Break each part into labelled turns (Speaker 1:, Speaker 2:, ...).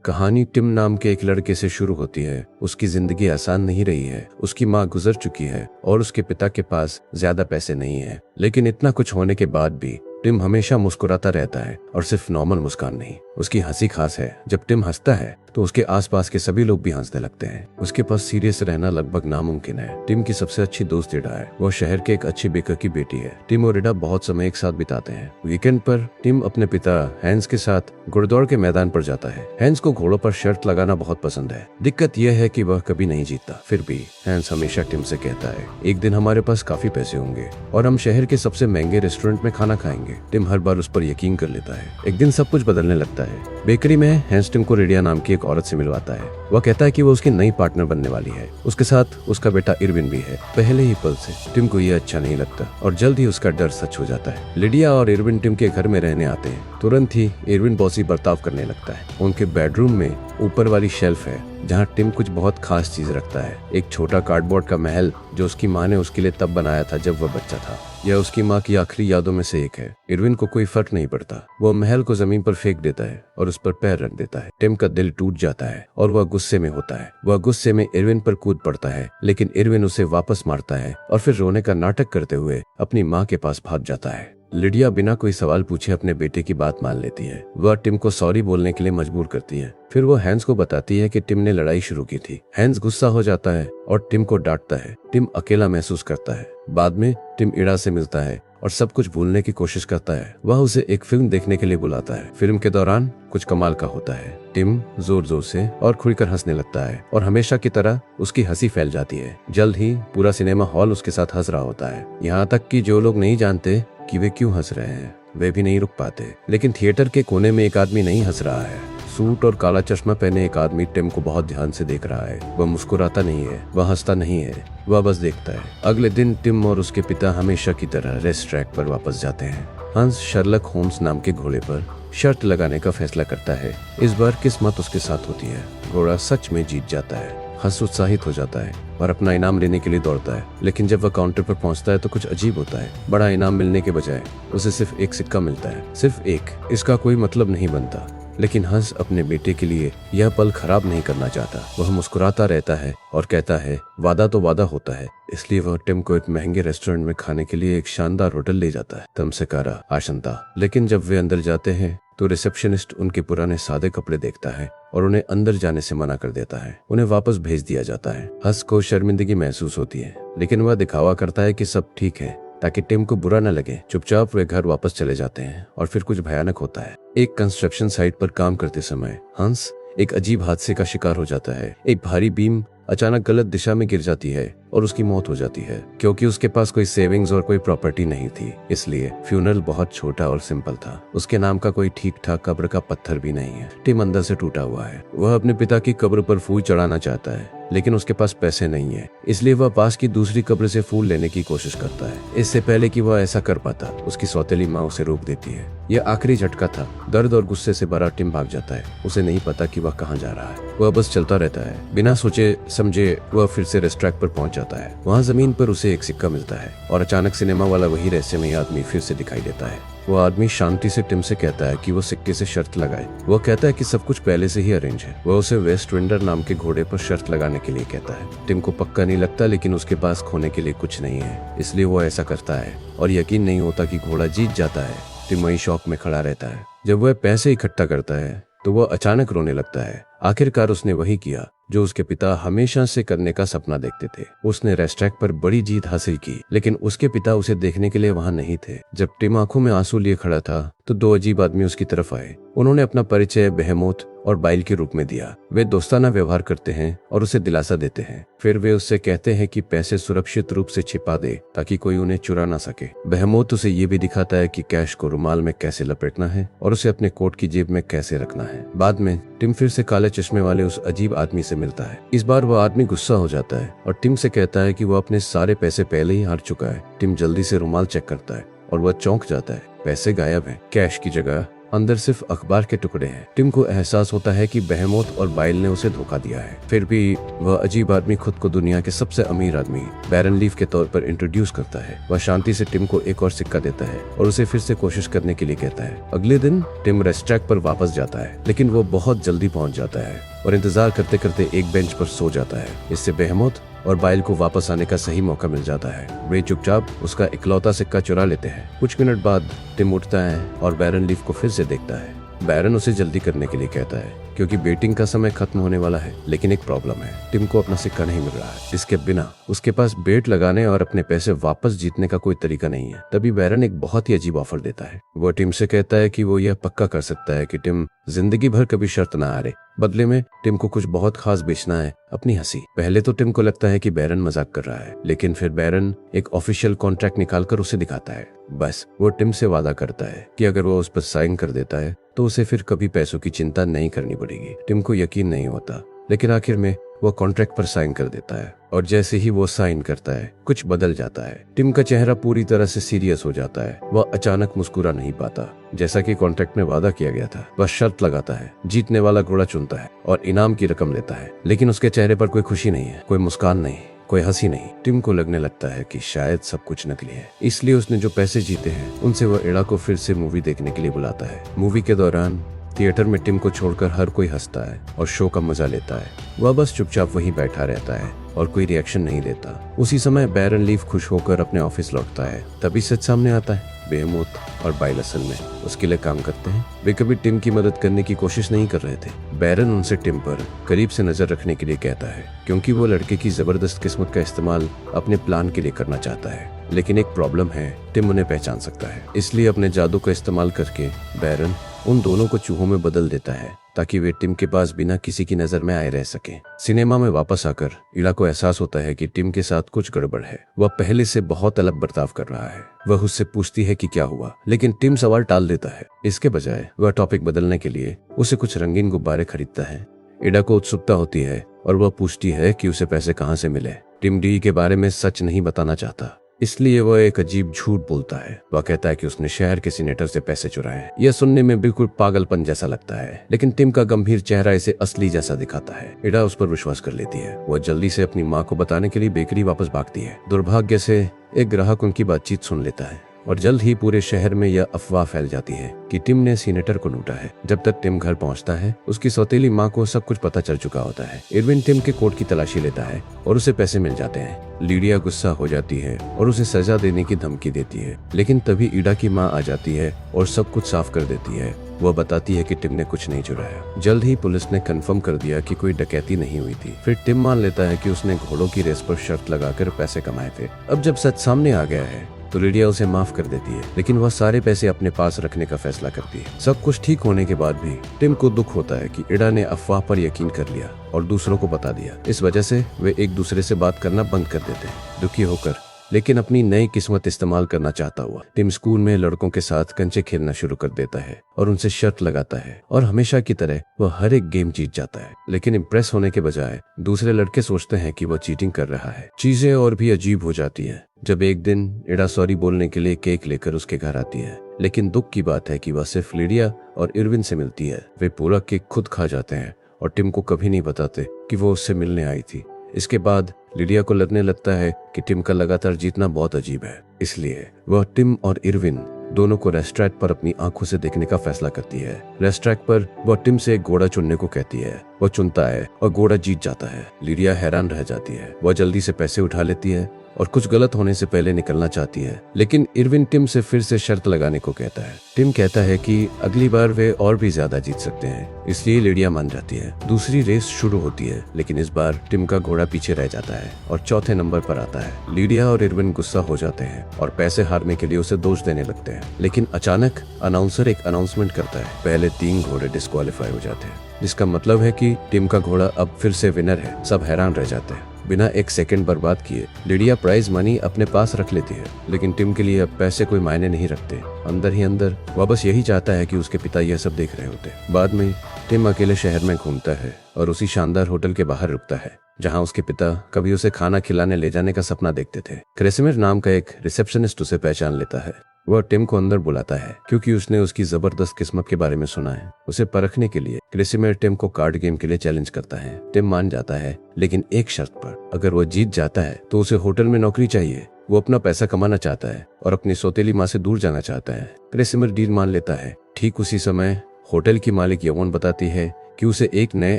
Speaker 1: कहानी टिम नाम के एक लड़के से शुरू होती है। उसकी जिंदगी आसान नहीं रही है। उसकी माँ गुजर चुकी है और उसके पिता के पास ज्यादा पैसे नहीं है। लेकिन इतना कुछ होने के बाद भी टिम हमेशा मुस्कुराता रहता है, और सिर्फ नॉर्मल मुस्कान नहीं, उसकी हंसी खास है। जब टिम हंसता है तो उसके आसपास के सभी लोग भी हंसने लगते हैं। उसके पास सीरियस रहना लगभग नामुमकिन है। टिम की सबसे अच्छी दोस्त इडा है। वो शहर के एक अच्छे बेकर की बेटी है। टिम और इडा बहुत समय एक साथ बिताते हैं। वीकेंड पर टिम अपने पिता हैंस के साथ घुड़दौड़ के मैदान पर जाता है। हैंस को घोड़ों पर शर्त लगाना बहुत पसंद है। दिक्कत यह है कि वह कभी नहीं जीतता। फिर भी हैंस हमेशा टिम से कहता है, एक दिन हमारे पास काफी पैसे होंगे और हम शहर के सबसे महंगे रेस्टोरेंट में खाना खाएंगे। टिम हर बार उस पर यकीन कर लेता है। एक दिन सब कुछ बदलने लगता है। बेकरी में हैंस टिम को रेडिया नाम की एक औरत से मिलवाता है। वह कहता है कि वो उसकी नई पार्टनर बनने वाली है। उसके साथ उसका बेटा इरविन भी है। पहले ही पल से टिम को यह अच्छा नहीं लगता और जल्द ही उसका डर सच हो जाता है। लिडिया और इरविन टिम के घर में रहने आते हैं। तुरंत ही इरविन बॉसी बर्ताव करने लगता है। उनके बेडरूम में ऊपर वाली शेल्फ है जहाँ टिम कुछ बहुत खास चीज रखता है। एक छोटा कार्डबोर्ड का महल जो उसकी माँ ने उसके लिए तब बनाया था जब वह बच्चा था। यह उसकी माँ की आखिरी यादों में से एक है। इरविन को कोई फर्क नहीं पड़ता। वो महल को जमीन पर फेंक देता है और उस पर पैर रख देता है। टिम का दिल टूट जाता है और वह गुस्से में होता है। वह गुस्से में इरविन पर कूद पड़ता है, लेकिन इरविन उसे वापस मारता है और फिर रोने का नाटक करते हुए अपनी माँ के पास भाग जाता है। लिडिया बिना कोई सवाल पूछे अपने बेटे की बात मान लेती है। वह टिम को सॉरी बोलने के लिए मजबूर करती है। फिर वो हैंस को बताती है कि टिम ने लड़ाई शुरू की थी। हैंस गुस्सा हो जाता है और टिम को डांटता है। टिम अकेला महसूस करता है। बाद में टिम इडा से मिलता है और सब कुछ भूलने की कोशिश करता है। वह उसे एक फिल्म देखने के लिए बुलाता है। फिल्म के दौरान कुछ कमाल का होता है। टिम जोर जोर से और खुलकर हंसने लगता है और हमेशा की तरह उसकी हंसी फैल जाती है। जल्द ही पूरा सिनेमा हॉल उसके साथ हंस रहा होता है। यहाँ तक कि जो लोग नहीं जानते कि वे क्यों हंस रहे हैं वे भी नहीं रुक पाते। लेकिन थिएटर के कोने में एक आदमी नहीं हंस रहा है। सूट और काला चश्मा पहने एक आदमी टिम को बहुत ध्यान से देख रहा है। वह मुस्कुराता नहीं है, वह हंसता नहीं है, वह बस देखता है। अगले दिन टिम और उसके पिता हमेशा की तरह रेस ट्रैक पर वापस जाते हैं। हंस शर्लक होम्स नाम के घोड़े पर शर्त लगाने का फैसला करता है। इस बार किस्मत उसके साथ होती है। घोड़ा सच में जीत जाता है। हंस उत्साहित हो जाता है और अपना इनाम लेने के लिए दौड़ता है। लेकिन जब वह काउंटर पर पहुंचता है तो कुछ अजीब होता है। बड़ा इनाम मिलने के बजाय उसे सिर्फ एक सिक्का मिलता है, सिर्फ एक। इसका कोई मतलब नहीं बनता, लेकिन हंस अपने बेटे के लिए यह पल खराब नहीं करना चाहता। वह मुस्कुराता रहता है और कहता है, वादा तो वादा होता है। इसलिए वह टिम को एक महंगे रेस्टोरेंट में खाने के लिए एक शानदार होटल ले जाता है। तमसेकारा आशंता। लेकिन जब वे अंदर जाते हैं तो रिसेप्शनिस्ट उनके पुराने सादे कपड़े देखता है और उन्हें अंदर जाने से मना कर देता है। उन्हें वापस भेज दिया जाता है। हंस को शर्मिंदगी महसूस होती है, लेकिन वह दिखावा करता है कि सब ठीक है ताकि टिम को बुरा न लगे। चुपचाप वे घर वापस चले जाते हैं और फिर कुछ भयानक होता है। एक कंस्ट्रक्शन साइट पर काम करते समय हंस एक अजीब हादसे का शिकार हो जाता है। एक भारी बीम अचानक गलत दिशा में गिर जाती है और उसकी मौत हो जाती है। क्योंकि उसके पास कोई सेविंग्स और कोई प्रॉपर्टी नहीं थी, इसलिए फ्यूनरल बहुत छोटा और सिंपल था। उसके नाम का कोई ठीक ठाक कब्र का पत्थर भी नहीं है। टिम अंदर से टूटा हुआ है। वह अपने पिता की कब्र पर फूल चढ़ाना चाहता है, लेकिन उसके पास पैसे नहीं है। इसलिए वह पास की दूसरी कब्र से फूल लेने की कोशिश करता है। इससे पहले कि वह ऐसा कर पाता, उसकी सौतेली माँ उसे रोक देती है। यह आखिरी झटका था। दर्द और गुस्से से भरा टिम भाग जाता है। उसे नहीं पता कि वह कहाँ जा रहा है। वह बस चलता रहता है। बिना सोचे समझे वह फिर से रेस ट्रैक पर पहुंच जाता है। वहाँ जमीन पर उसे एक सिक्का मिलता है और अचानक सिनेमा वाला वही रहस्यमय आदमी फिर से दिखाई देता है। वो आदमी शांति से टिम से कहता है कि वो सिक्के से शर्त लगाए। वो कहता है कि सब कुछ पहले से ही अरेंज है। वह उसे वेस्ट विंडर नाम के घोड़े पर शर्त लगाने के लिए कहता है। टिम को पक्का नहीं लगता, लेकिन उसके पास खोने के लिए कुछ नहीं है, इसलिए वो ऐसा करता है और यकीन नहीं होता कि घोड़ा जीत जाता है। टिम वही शौक में खड़ा रहता है। जब वह पैसे इकट्ठा करता है तो वह अचानक रोने लगता है। आखिरकार उसने वही किया जो उसके पिता हमेशा से करने का सपना देखते थे। उसने रेस ट्रैक पर बड़ी जीत हासिल की, लेकिन उसके पिता उसे देखने के लिए वहां नहीं थे। जब टिम आंखों में आंसू लिए खड़ा था तो दो अजीब आदमी उसकी तरफ आए। उन्होंने अपना परिचय बेहेमोथ और बाइल के रूप में दिया। वे दोस्ताना व्यवहार करते हैं और उसे दिलासा देते हैं। फिर वे उससे कहते हैं कि पैसे सुरक्षित रूप से छिपा दे ताकि कोई उन्हें चुरा ना सके। बेहेमोथ उसे ये भी दिखाता है कि कैश को रुमाल में कैसे लपेटना है और उसे अपने कोट की जेब में कैसे रखना है। बाद में टिम फिर से काले चश्मे वाले उस अजीब आदमी से मिलता है। इस बार वह आदमी गुस्सा हो जाता है और टिम से कहता है कि वह अपने सारे पैसे पहले ही हार चुका है। टिम जल्दी से रुमाल चेक करता है और वह चौंक जाता है। पैसे गायब हैं। कैश की जगह अंदर सिर्फ अखबार के टुकड़े हैं। टिम को एहसास होता है कि बेहेमोथ और बाइल ने उसे धोखा दिया है। फिर भी वह अजीब आदमी खुद को दुनिया के सबसे अमीर आदमी बैरन लीफ के तौर पर इंट्रोड्यूस करता है। वह शांति से टिम को एक और सिक्का देता है और उसे फिर से कोशिश करने के लिए कहता है। अगले दिन टिम रेस्ट्रैक पर वापस जाता है, लेकिन वो बहुत जल्दी पहुंच जाता है और इंतजार करते करते एक बेंच पर सो जाता है। इससे बेहेमोथ और बाइल को वापस आने का सही मौका मिल जाता है। वे चुपचाप उसका इकलौता सिक्का चुरा लेते हैं। कुछ मिनट बाद टिम उठता है और बैरन लीफ को फिर से देखता है। बैरन उसे जल्दी करने के लिए कहता है क्योंकि बेटिंग का समय खत्म होने वाला है, लेकिन एक प्रॉब्लम है, टिम को अपना सिक्का नहीं मिल रहा है। इसके बिना उसके पास बेट लगाने और अपने पैसे वापस जीतने का कोई तरीका नहीं है। तभी बैरन एक बहुत ही अजीब ऑफर देता है। वो टिम से कहता है कि वो यह पक्का कर सकता है कि टिम जिंदगी भर कभी शर्त ना हारे। बदले में टिम को कुछ बहुत खास बेचना है, अपनी हंसी। पहले तो टिम को लगता है कि बैरन मजाक कर रहा है, लेकिन फिर बैरन एक ऑफिशियल कॉन्ट्रैक्ट निकालकर उसे दिखाता है। बस वो टिम से वादा करता है कि अगर वो उस पर साइन कर देता है तो उसे फिर कभी पैसों की चिंता नहीं करनी पड़ेगी। टिम को यकीन नहीं होता, लेकिन आखिर में वो कॉन्ट्रैक्ट पर साइन कर देता है और जैसे ही वो साइन करता है कुछ बदल जाता है। टिम का चेहरा पूरी तरह से सीरियस हो जाता है। वह अचानक मुस्कुरा नहीं पाता, जैसा कि कॉन्ट्रैक्ट में वादा किया गया था। वह शर्त लगाता है, जीतने वाला घोड़ा चुनता है और इनाम की रकम लेता है, लेकिन उसके चेहरे पर कोई खुशी नहीं है, कोई मुस्कान नहीं, कोई हंसी नहीं। टिम को लगने लगता है कि शायद सब कुछ नकली है, इसलिए उसने जो पैसे जीते हैं उनसे वह एडा को फिर से मूवी देखने के लिए बुलाता है। मूवी के दौरान थिएटर में टिम को छोड़कर हर कोई हंसता है और शो का मजा लेता है। वह बस चुपचाप वहीं बैठा रहता है और कोई रिएक्शन नहीं देता। उसी समय बैरन लीफ खुश होकर अपने ऑफिस लौटता है। तभी सच सामने आता है, बेहेमोथ और बाइल असल में उसके लिए काम करते हैं। वे कभी टिम की मदद करने की कोशिश नहीं कर रहे थे। बैरन उनसे टिम पर करीब से नजर रखने के लिए कहता है, क्योंकि वो लड़के की जबरदस्त किस्मत का इस्तेमाल अपने प्लान के लिए करना चाहता है। लेकिन एक प्रॉब्लम है, टिम उन्हें पहचान सकता है, इसलिए अपने जादू का इस्तेमाल करके बैरन उन दोनों को चूहों में बदल देता है ताकि वे टिम के पास बिना किसी की नजर में आए रह सकें। सिनेमा में वापस आकर इड़ा को एहसास होता है कि टिम के साथ कुछ गड़बड़ है। वह पहले से बहुत अलग बर्ताव कर रहा है। वह उससे पूछती है कि क्या हुआ, लेकिन टिम सवाल टाल देता है। इसके बजाय वह टॉपिक बदलने के लिए उसे कुछ रंगीन गुब्बारे खरीदता है। इड़ा को उत्सुकता होती है और वह पूछती है कि उसे पैसे कहाँ से मिले। टिम डी के बारे में सच नहीं बताना चाहता, इसलिए वह एक अजीब झूठ बोलता है। वह कहता है कि उसने शहर के सीनेटर से पैसे चुराए। यह सुनने में बिल्कुल पागलपन जैसा लगता है, लेकिन टिम का गंभीर चेहरा इसे असली जैसा दिखाता है। इड़ा उस पर विश्वास कर लेती है। वह जल्दी से अपनी माँ को बताने के लिए बेकरी वापस भागती है। दुर्भाग्य से एक ग्राहक उनकी बातचीत सुन लेता है और जल्द ही पूरे शहर में यह अफवाह फैल जाती है कि टिम ने सीनेटर को लूटा है। जब तक टिम घर पहुंचता है, उसकी सौतेली माँ को सब कुछ पता चल चुका होता है। इरविन टिम के कोट की तलाशी लेता है और उसे पैसे मिल जाते हैं। लीडिया गुस्सा हो जाती है और उसे सजा देने की धमकी देती है, लेकिन तभी ईडा की माँ आ जाती है और सब कुछ साफ कर देती है। वह बताती है कि टिम ने कुछ नहीं चुराया। जल्द ही पुलिस ने कंफर्म कर दिया कि कोई डकैती नहीं हुई थी। फिर टिम मान लेता है कि उसने घोड़ों की रेस पर शर्त लगाकर पैसे कमाए थे। अब जब सच सामने आ गया है तो लीडिया उसे माफ कर देती है, लेकिन वह सारे पैसे अपने पास रखने का फैसला करती है। सब कुछ ठीक होने के बाद भी टिम को दुख होता है कि इड़ा ने अफवाह पर यकीन कर लिया और दूसरों को बता दिया। इस वजह से वे एक दूसरे से बात करना बंद कर देते हैं। दुखी होकर लेकिन अपनी नई किस्मत इस्तेमाल करना चाहता हुआ टिम स्कूल में लड़कों के साथ कंचे खेलना शुरू कर देता है और उनसे शर्त लगाता है और हमेशा की तरह वह हर एक गेम जीत जाता है। लेकिन इम्प्रेस होने के बजाय दूसरे लड़के सोचते हैं कि वह चीटिंग कर रहा है। चीजें और भी अजीब हो जाती है जब एक दिन इड़ा सॉरी बोलने के लिए केक लेकर उसके घर आती है। लेकिन दुख की बात है कि वह सिर्फ लीडिया और इरविन से मिलती है। वे पूरा केक खुद खा जाते हैं और टिम को कभी नहीं बताते कि वो उससे मिलने आई थी। इसके बाद लीडिया को लगने लगता है कि टिम का लगातार जीतना बहुत अजीब है, इसलिए वह टिम और इरविन दोनों को रेस्ट्रैक पर अपनी आंखों से देखने का फैसला करती है। रेस्ट्रैक पर वह टिम से एक घोड़ा चुनने को कहती है। वह चुनता है और घोड़ा जीत जाता है। लीडिया हैरान रह जाती है। वह जल्दी से पैसे उठा लेती है और कुछ गलत होने से पहले निकलना चाहती है, लेकिन इरविन टिम से फिर से शर्त लगाने को कहता है। टिम कहता है कि अगली बार वे और भी ज्यादा जीत सकते हैं, इसलिए लीडिया मान जाती है। दूसरी रेस शुरू होती है, लेकिन इस बार टिम का घोड़ा पीछे रह जाता है और चौथे नंबर पर आता है। लीडिया और इरविन गुस्सा हो जाते हैं और पैसे हारने के लिए उसे दोष देने लगते हैं। लेकिन अचानक अनाउंसर एक अनाउंसमेंट करता है, पहले 3 घोड़े डिस्क्वालीफाई हो जाते हैं, जिसका मतलब है कि टिम का घोड़ा अब फिर से विनर है। सब हैरान रह जाते हैं। बिना एक सेकंड बर्बाद किए लीडिया प्राइज मनी अपने पास रख लेती है, लेकिन टिम के लिए अब पैसे कोई मायने नहीं रखते। अंदर ही अंदर वह बस यही चाहता है कि उसके पिता यह सब देख रहे होते। बाद में टिम अकेले शहर में घूमता है और उसी शानदार होटल के बाहर रुकता है जहां उसके पिता कभी उसे खाना खिलाने ले जाने का सपना देखते थे। क्रेसिमिर नाम का एक रिसेप्शनिस्ट उसे पहचान लेता है। वह टिम को अंदर बुलाता है क्योंकि उसने उसकी जबरदस्त किस्मत के बारे में सुना है। उसे परखने के लिए क्रेसिमिर टिम को कार्ड गेम के लिए चैलेंज करता है। टिम मान जाता है, लेकिन एक शर्त पर। अगर वह जीत जाता है तो उसे होटल में नौकरी चाहिए। वो अपना पैसा कमाना चाहता है और अपनी सौतेली माँ से दूर जाना चाहता है। क्रेसिमिर डील मान लेता है। ठीक उसी समय होटल की मालिक यवोन बताती है कि उसे एक नए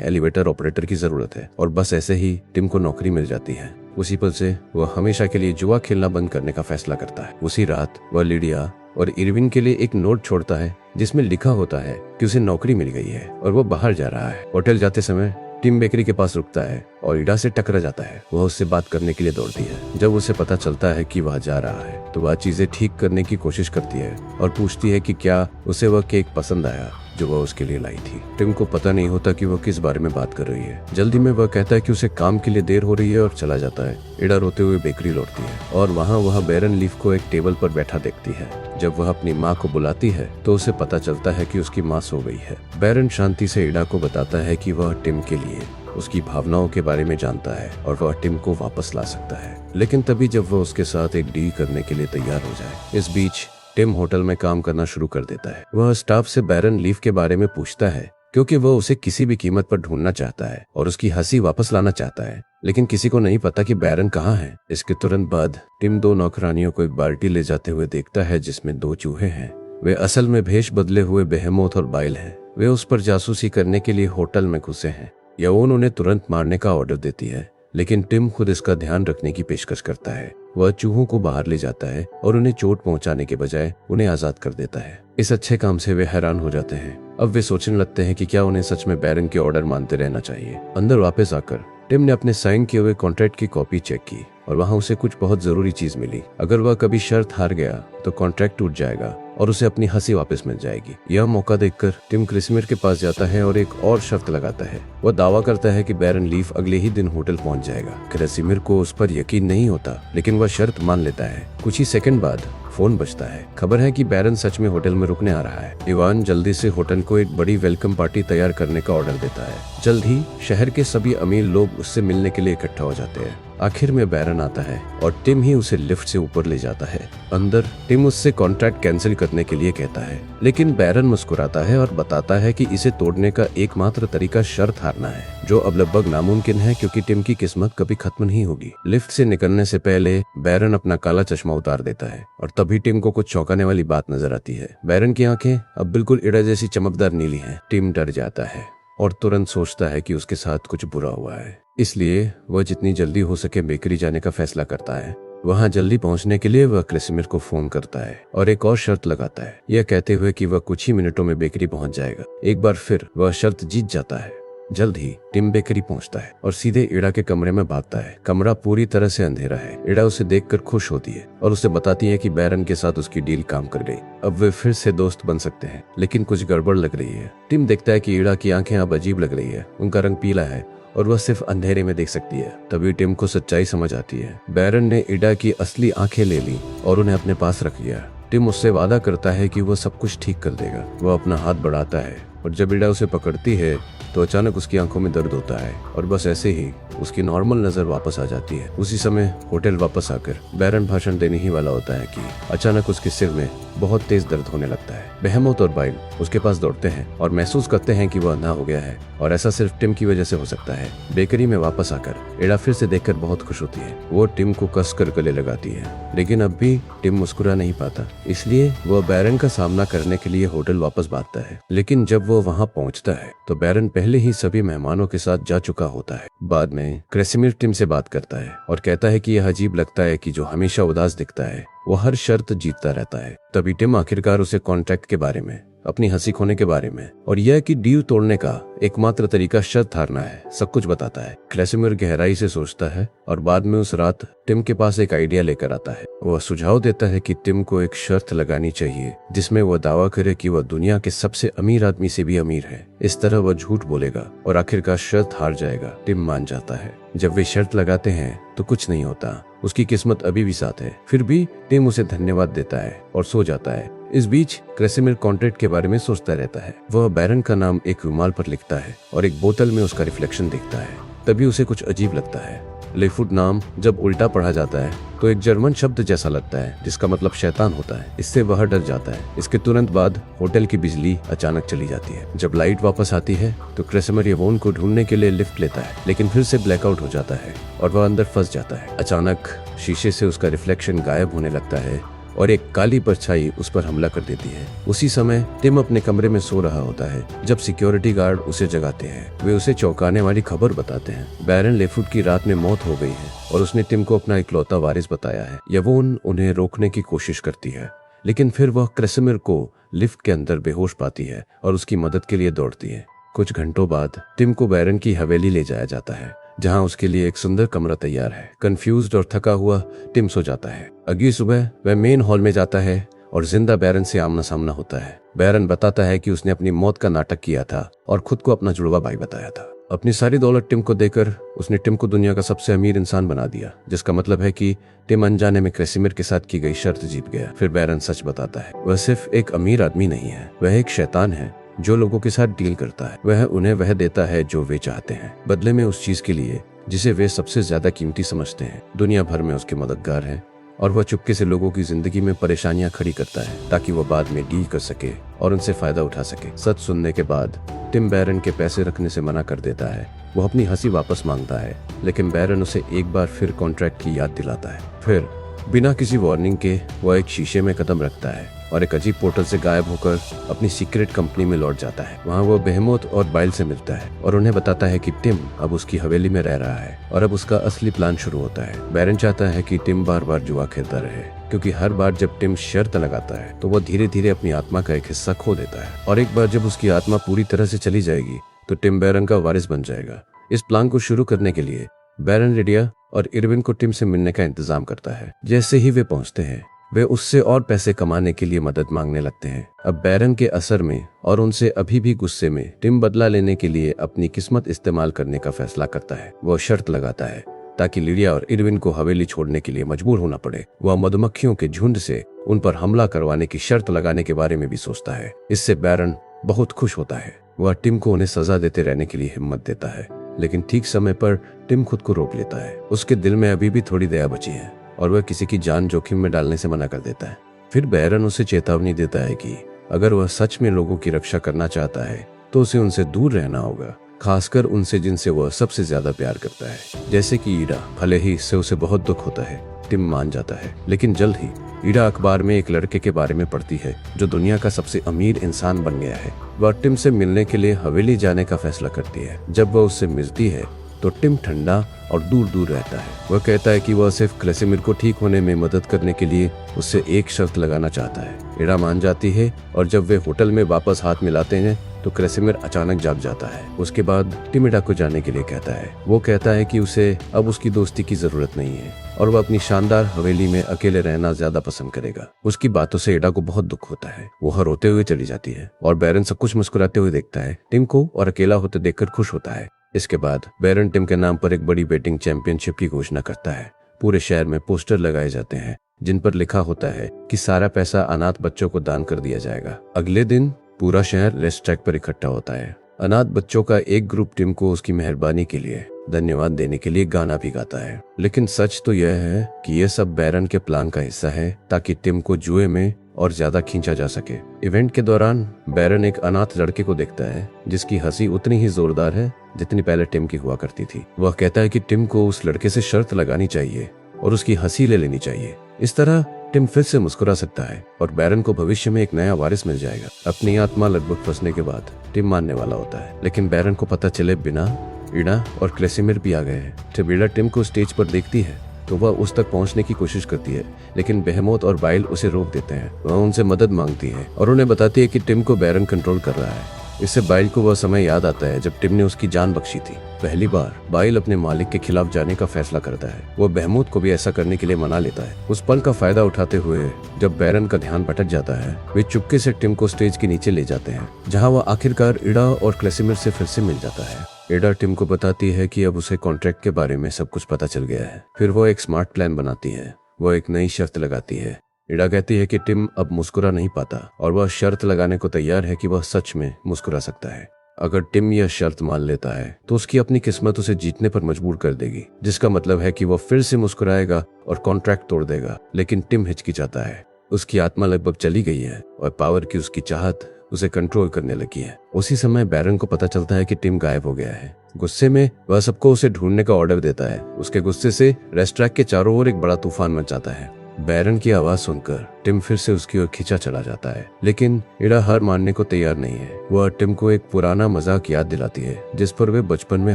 Speaker 1: एलिवेटर ऑपरेटर की जरूरत है और बस ऐसे ही टिम को नौकरी मिल जाती है। उसी पल से वह हमेशा के लिए जुआ खेलना बंद करने का फैसला करता है। उसी रात वह लिडिया और इरविन के लिए एक नोट छोड़ता है जिसमें लिखा होता है कि उसे नौकरी मिल गई है और वो बाहर जा रहा है। होटल जाते समय टिम बेकरी के पास रुकता है और इडा से टकरा जाता है। वह उससे बात करने के लिए दौड़ती है। जब उसे पता चलता है कि वह जा रहा है तो वह चीजें ठीक करने की कोशिश करती है और पूछती है कि क्या उसे वह केक पसंद आया जो वह उसके लिए लाई थी। टिम को पता नहीं होता कि वह किस बारे में बात कर रही है। जल्दी में वह कहता है कि उसे काम के लिए देर हो रही है और चला जाता है। इडा रोते हुए बेकरी लौटती है और वहाँ वह बैरन लीफ को एक टेबल पर बैठा देखती है। जब वह अपनी माँ को बुलाती है तो उसे पता चलता है कि उसकी माँ सो गई है। बैरन शांति से इडा को बताता है कि वह टिम के लिए उसकी भावनाओं के बारे में जानता है और वह टिम को वापस ला सकता है, लेकिन तभी जब वह उसके साथ एक डील करने के लिए तैयार हो जाए। इस बीच टिम होटल में काम करना शुरू कर देता है। वह स्टाफ से बैरन लीफ के बारे में पूछता है क्योंकि वह उसे किसी भी कीमत पर ढूंढना चाहता है और उसकी हंसी वापस लाना चाहता है, लेकिन किसी को नहीं पता कि बैरन कहाँ है। इसके तुरंत बाद टिम 2 नौकरानियों को एक बाल्टी ले जाते हुए देखता है जिसमें 2 चूहे हैं। वे असल में भेष बदले हुए बेहेमोथ और बाइल हैं। वे उस पर जासूसी करने के लिए होटल में घुसे हैं। यवोन उन्हें तुरंत मारने का ऑर्डर देती है, लेकिन टिम खुद इसका ध्यान रखने की पेशकश करता है। वह चूहों को बाहर ले जाता है और उन्हें चोट पहुंचाने के बजाय उन्हें आजाद कर देता है। इस अच्छे काम से वे हैरान हो जाते हैं। अब वे सोचने लगते हैं कि क्या उन्हें सच में बैरन के ऑर्डर मानते रहना चाहिए। अंदर वापस आकर टिम ने अपने साइन किए हुए कॉन्ट्रैक्ट की कॉपी चेक की और वहाँ उसे कुछ बहुत जरूरी चीज मिली। अगर वह कभी शर्त हार गया तो कॉन्ट्रैक्ट टूट जाएगा और उसे अपनी हंसी वापस मिल जाएगी। यह मौका देखकर टिम क्रेसिमिर के पास जाता है और एक और शर्त लगाता है। वह दावा करता है कि बैरन लीफ अगले ही दिन होटल पहुंच जाएगा। क्रेसिमिर को उस पर यकीन नहीं होता, लेकिन वह शर्त मान लेता है। कुछ ही सेकंड बाद फोन बजता है। खबर है कि बैरन सच में होटल में रुकने आ रहा है। इवान जल्दी से होटल को एक बड़ी वेलकम पार्टी तैयार करने का ऑर्डर देता है। जल्द ही शहर के सभी अमीर लोग उससे मिलने के लिए इकट्ठा हो जाते हैं। आखिर में बैरन आता है और टिम ही उसे लिफ्ट से ऊपर ले जाता है। अंदर टिम उससे कॉन्ट्रैक्ट कैंसिल करने के लिए कहता है, लेकिन बैरन मुस्कुराता है और बताता है कि इसे तोड़ने का एकमात्र तरीका शर्त हारना है, जो अब लगभग नामुमकिन है क्योंकि टिम की किस्मत कभी खत्म नहीं होगी। लिफ्ट से निकलने से पहले बैरन अपना काला चश्मा उतार देता है और तभी टिम को कुछ चौंकाने वाली बात नजर आती है। बैरन की आंखें अब बिल्कुल इड़ा जैसी चमकदार नीली हैं। टिम डर जाता है और तुरंत सोचता है कि उसके साथ कुछ बुरा हुआ है, इसलिए वह जितनी जल्दी हो सके बेकरी जाने का फैसला करता है। वहां जल्दी पहुंचने के लिए वह क्रेसिमिर को फोन करता है और एक और शर्त लगाता है, यह कहते हुए कि वह कुछ ही मिनटों में बेकरी पहुंच जाएगा। एक बार फिर वह शर्त जीत जाता है। जल्द ही टिम बेकरी पहुंचता है और सीधे इड़ा के कमरे में भागता है। कमरा पूरी तरह से अंधेरा है। इड़ा उसे देखकर खुश होती है और उसे बताती है कि बैरन के साथ उसकी डील काम कर गई। अब वे फिर से दोस्त बन सकते हैं, लेकिन कुछ गड़बड़ लग रही है। टिम देखता है कि इड़ा की आंखें अब अजीब लग रही है। उनका रंग पीला है और वह सिर्फ अंधेरे में देख सकती है। तभी टिम को सच्चाई समझ आती है। बैरन ने इड़ा की असली आंखें ले ली और उन्हें अपने पास रख लिया। टिम उससे वादा करता है कि वह सब कुछ ठीक कर देगा। वह अपना हाथ बढ़ाता है और जब इड़ा उसे पकड़ती है तो अचानक उसकी आंखों में दर्द होता है और बस ऐसे ही उसकी नॉर्मल नजर वापस आ जाती है। उसी समय होटल वापस आकर बैरन भाषण देने ही वाला होता है कि अचानक उसके सिर में बहुत तेज दर्द होने लगता है। बेहेमोथ और बाइल उसके पास दौड़ते हैं और महसूस करते हैं कि वह अंधा हो गया है और ऐसा सिर्फ टिम की वजह से हो सकता है। बेकरी में वापस आकर इड़ा फिर से देखकर बहुत खुश होती है। वो टिम को कसकर गले लगाती है, लेकिन अब भी टिम मुस्कुरा नहीं पाता, इसलिए वह बैरन का सामना करने के लिए होटल वापस भागता है। लेकिन जब वो वहाँ पहुँचता है तो बैरन पहले ही सभी मेहमानों के साथ जा चुका होता है। बाद में क्रेसिमिर टिम से बात करता है और कहता है कि यह अजीब लगता है कि जो हमेशा उदास दिखता है वो हर शर्त जीतता रहता है। तभी टिम आखिरकार उसे कॉन्ट्रैक्ट के बारे में, अपनी हंसी खोने के बारे में और यह कि डील तोड़ने का एकमात्र तरीका शर्त हारना है सब कुछ बताता है। क्रेसिमिर गहराई से सोचता है और बाद में उस रात टिम के पास एक आइडिया लेकर आता है। वह सुझाव देता है कि टिम को एक शर्त लगानी चाहिए जिसमें वह दावा करे कि वह दुनिया के सबसे अमीर आदमी से भी अमीर है। इस तरह वह झूठ बोलेगा और आखिरकार शर्त हार जाएगा। टिम मान जाता है। जब वे शर्त लगाते हैं तो कुछ नहीं होता। उसकी किस्मत अभी भी साथ है। फिर भी टिम उसे धन्यवाद देता है और सो जाता है। इस बीच क्रेसिमिर कॉन्ट्रैक्ट के बारे में सोचता रहता है। वह बैरन का नाम एक रुमाल पर लिखता है और एक बोतल में उसका रिफ्लेक्शन देखता है। तभी उसे कुछ अजीब लगता है। लेफुट नाम जब उल्टा पढ़ा जाता है तो एक जर्मन शब्द जैसा लगता है जिसका मतलब शैतान होता है। इससे वह डर जाता है। इसके तुरंत बाद होटल की बिजली अचानक चली जाती है। जब लाइट वापस आती है तो क्रेसिमिर यवोन को ढूंढने के लिए लिफ्ट लेता है, लेकिन फिर से ब्लैकआउट हो जाता है और वह अंदर फंस जाता है। अचानक शीशे से उसका रिफ्लेक्शन गायब होने लगता है और एक काली परछाई उस पर हमला कर देती है। उसी समय टिम अपने कमरे में सो रहा होता है जब सिक्योरिटी गार्ड उसे जगाते हैं। वे उसे चौंकाने वाली खबर बताते हैं। बैरन लेफुट की रात में मौत हो गई है और उसने टिम को अपना इकलौता वारिस बताया है। यवोन उन्हें रोकने की कोशिश करती है, लेकिन फिर वह क्रेसिमिर को लिफ्ट के अंदर बेहोश पाती है और उसकी मदद के लिए दौड़ती है। कुछ घंटों बाद टिम को बैरन की हवेली ले जाया जाता है, जहां उसके लिए एक सुंदर कमरा तैयार है। कंफ्यूज्ड और थका हुआ टिम सो जाता है। अगली सुबह वह मेन हॉल में जाता है और जिंदा बैरन से आमना सामना होता है। बैरन बताता है कि उसने अपनी मौत का नाटक किया था और खुद को अपना जुड़वा भाई बताया था। अपनी सारी दौलत टिम को देकर उसने टिम को दुनिया का सबसे अमीर इंसान बना दिया, जिसका मतलब है कि टिम अनजाने में क्रेसिमिर के साथ की गई शर्त जीत गया। फिर बैरन सच बताता है, वह सिर्फ एक अमीर आदमी नहीं है, वह एक शैतान है जो लोगों के साथ डील करता है। वह उन्हें वह देता है जो वे चाहते हैं, बदले में उस चीज के लिए जिसे वे सबसे ज्यादा कीमती समझते हैं। दुनिया भर में उसके मददगार हैं और वह चुपके से लोगों की जिंदगी में परेशानियां खड़ी करता है ताकि वह बाद में डील कर सके और उनसे फायदा उठा सके। सच सुनने के बाद टिम बैरन के पैसे रखने से मना कर देता है। वो अपनी हंसी वापस मांगता है, लेकिन बैरन उसे एक बार फिर कॉन्ट्रैक्ट की याद दिलाता है। फिर बिना किसी वार्निंग के वह एक शीशे में कदम रखता है और एक अजीब पोर्टल से गायब होकर अपनी सीक्रेट कंपनी में लौट जाता है। वहाँ वो बेहेमोथ और बाइल से मिलता है और उन्हें बताता है कि टिम अब उसकी हवेली में रह रहा है और अब उसका असली प्लान शुरू होता है। बैरन चाहता है कि टिम बार बार जुआ खेलता रहे, क्योंकि हर बार जब टिम शर्त लगाता है तो वह धीरे धीरे अपनी आत्मा का एक हिस्सा खो देता है और एक बार जब उसकी आत्मा पूरी तरह से चली जाएगी तो टिम बैरन का वारिस बन जाएगा। इस प्लान को शुरू करने के लिए बैरन लिडिया और इरविन को टिम से मिलने का इंतजाम करता है। जैसे ही वे पहुंचते हैं वे उससे और पैसे कमाने के लिए मदद मांगने लगते हैं। अब बैरन के असर में और उनसे अभी भी गुस्से में टिम बदला लेने के लिए अपनी किस्मत इस्तेमाल करने का फैसला करता है। वह शर्त लगाता है ताकि लिडिया और इरविन को हवेली छोड़ने के लिए मजबूर होना पड़े। वह मधुमक्खियों के झुंड से उन पर हमला करवाने की शर्त लगाने के बारे में भी सोचता है। इससे बैरन बहुत खुश होता है। वह टिम को उन्हें सजा देते रहने के लिए हिम्मत देता है, लेकिन ठीक समय पर टिम खुद को रोक लेता है। उसके दिल में अभी भी थोड़ी दया बची है और वह किसी की जान जोखिम में डालने से मना कर देता है। फिर बैरन उसे चेतावनी देता है कि अगर वह सच में लोगों की रक्षा करना चाहता है तो उसे उनसे दूर रहना होगा, खासकर उनसे जिनसे वह सबसे ज्यादा प्यार करता है, जैसे कि ईडा। भले ही इससे उसे बहुत दुख होता है, टिम मान जाता है, लेकिन जल्द ही ईडा अखबार में एक लड़के के बारे में पढ़ती है जो दुनिया का सबसे अमीर इंसान बन गया है। वह टिम से मिलने के लिए हवेली जाने का फैसला करती है। जब वह उससे मिलती है तो टिम ठंडा और दूर दूर रहता है। वह कहता है कि वह सिर्फ क्रेसिमिर को ठीक होने में मदद करने के लिए उससे एक शर्त लगाना चाहता है। ईडा मान जाती है और जब वे होटल में वापस हाथ मिलाते हैं तो क्रेसिमिर अचानक जाग जाता है। उसके बाद टिम ईडा को जाने के लिए कहता है। वो कहता है कि उसे अब उसकी दोस्ती की जरूरत नहीं है और वह अपनी शानदार हवेली में अकेले रहना ज्यादा पसंद करेगा। उसकी बातों से ईडा को बहुत दुख होता है। वह रोते हुए चली जाती है और बैरन सब कुछ मुस्कुराते हुए देखता है। टिम को और अकेला होते देखकर खुश होता है। इसके बाद बैरन टिम के नाम पर एक बड़ी बेटिंग चैंपियनशिप की घोषणा करता है। पूरे शहर में पोस्टर लगाए जाते हैं जिन पर लिखा होता है कि सारा पैसा अनाथ बच्चों को दान कर दिया जाएगा। अगले दिन पूरा शहर रेस ट्रैक पर इकट्ठा होता है। अनाथ बच्चों का एक ग्रुप टिम को उसकी मेहरबानी के लिए धन्यवाद देने के लिए गाना भी गाता है। लेकिन सच तो यह है कि यह सब बैरन के प्लान का हिस्सा है ताकि टिम को जुए में और ज्यादा खींचा जा सके। इवेंट के दौरान बैरन एक अनाथ लड़के को देखता है जिसकी हंसी उतनी ही जोरदार है जितनी पहले टिम की हुआ करती थी। वह कहता है कि टिम को उस लड़के से शर्त लगानी चाहिए और उसकी हंसी ले लेनी चाहिए। इस तरह टिम फिर से मुस्कुरा सकता है और बैरन को भविष्य में एक नया वारिस मिल जाएगा। अपनी आत्मा लगभग फंसने के बाद टिम मानने वाला होता है, लेकिन बैरन को पता चले बिना ईडा और क्रेसिमिर भी आ गए हैं। जब ईडा टिम को स्टेज पर देखती है तो वह उस तक पहुंचने की कोशिश करती है, लेकिन बेहेमोथ और बाइल उसे रोक देते हैं। वह उनसे मदद मांगती है और उन्हें बताती है कि टिम को बैरन कंट्रोल कर रहा है। इससे बाइल को वह समय याद आता है जब टिम ने उसकी जान बख्शी थी। पहली बार बाइल अपने मालिक के खिलाफ जाने का फैसला करता है। वह बेहेमोथ को भी ऐसा करने के लिए मना लेता है। उस पल का फायदा उठाते हुए जब बैरन का ध्यान भटक जाता है, वे चुपके से टिम को स्टेज के नीचे ले जाते हैं, जहाँ वह आखिरकार ईडा और क्रेसिमिर से फिर से मिल जाता है। ईडा टिम को बताती है कि अब उसे कॉन्ट्रैक्ट के बारे में सब कुछ पता चल गया है। फिर वो एक स्मार्ट प्लान बनाती है। वो एक नई शर्त लगाती है। इड़ा कहती है कि टिम अब मुस्कुरा नहीं पाता और वह शर्त लगाने को तैयार है कि वह सच में मुस्कुरा सकता है। अगर टिम यह शर्त मान लेता है तो उसकी अपनी किस्मत उसे जीतने पर मजबूर कर देगी, जिसका मतलब है कि वह फिर से मुस्कुराएगा और कॉन्ट्रैक्ट तोड़ देगा। लेकिन टिम हिचकिचाता है। उसकी आत्मा लगभग चली गई है और पावर की उसकी चाहत उसे कंट्रोल करने लगी है। उसी समय बैरन को पता चलता है कि टिम गायब हो गया है। गुस्से में वह सबको उसे ढूंढने का ऑर्डर देता है। उसके गुस्से से रेस्ट्रैक के चारों ओर एक बड़ा तूफान मच जाता है। बैरन की आवाज सुनकर टिम फिर से उसकी ओर खींचा चला जाता है, लेकिन इड़ा हार मानने को तैयार नहीं है। वह टिम को एक पुराना मजाक याद दिलाती है जिस पर वे बचपन में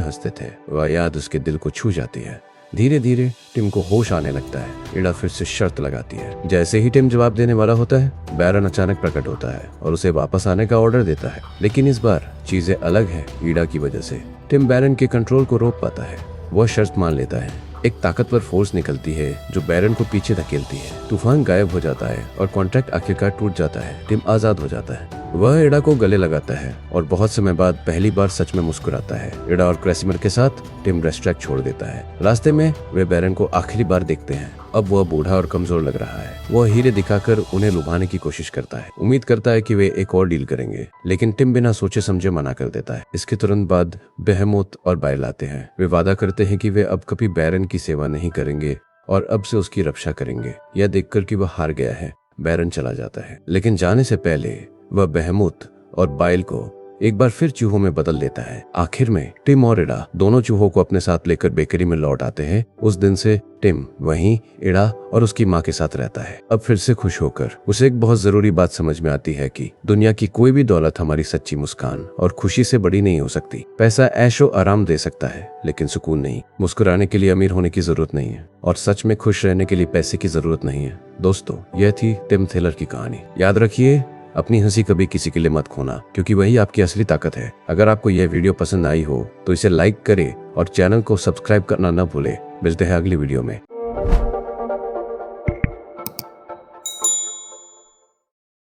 Speaker 1: हंसते थे। वह याद उसके दिल को छू जाती है। धीरे धीरे टिम को होश आने लगता है। इड़ा फिर से शर्त लगाती है। जैसे ही टिम जवाब देने वाला होता है, बैरन अचानक प्रकट होता है और उसे वापस आने का ऑर्डर देता है। लेकिन इस बार चीजें अलग है। इड़ा की वजह से टिम बैरन के कंट्रोल को रोक पाता है। वह शर्त मान लेता है। एक ताकतवर फोर्स निकलती है जो बैरन को पीछे धकेलती है। तूफान गायब हो जाता है और कॉन्ट्रैक्ट आखिरकार टूट जाता है। टिम आजाद हो जाता है। वह इड़ा को गले लगाता है और बहुत समय बाद पहली बार सच में मुस्कुराता है। इड़ा और क्रेसिमर के साथ टिम रेस्ट्रैक छोड़ देता है। रास्ते में वे बैरन को आखिरी बार देखते हैं। अब वह बूढ़ा और कमजोर लग रहा है। वह हीरे दिखाकर उन्हें लुभाने की कोशिश करता है। उम्मीद करता है कि वे एक और डील करेंगे, लेकिन टिम बिना सोचे समझे मना कर देता है। इसके तुरंत बाद बेहेमोथ और बाइल आते हैं। वे वादा करते हैं कि वे अब कभी बैरन की सेवा नहीं करेंगे और अब से उसकी रक्षा करेंगे। यह देखकर कि वह हार गया है, बैरन चला जाता है। लेकिन जाने से पहले वह बेहेमोथ और बाइल को एक बार फिर चूहों में बदल देता है। आखिर में टिम और इड़ा दोनों चूहों को अपने साथ लेकर बेकरी में लौट आते हैं। उस दिन से टिम वहीं इड़ा और उसकी माँ के साथ रहता है। अब फिर से खुश होकर उसे एक बहुत जरूरी बात समझ में आती है कि दुनिया की कोई भी दौलत हमारी सच्ची मुस्कान और खुशी से बड़ी नहीं हो सकती। पैसा ऐशो आराम दे सकता है, लेकिन सुकून नहीं। मुस्कुराने के लिए अमीर होने की जरूरत नहीं है और सच में खुश रहने के लिए पैसे की जरूरत नहीं है। दोस्तों, यह थी टिम थैलर की कहानी। याद रखिए, अपनी हंसी कभी किसी के लिए मत खोना, क्योंकि वही आपकी असली ताकत है। अगर आपको यह वीडियो पसंद आई हो तो इसे लाइक करें और चैनल को सब्सक्राइब करना न भूलें। मिलते हैं अगली वीडियो में।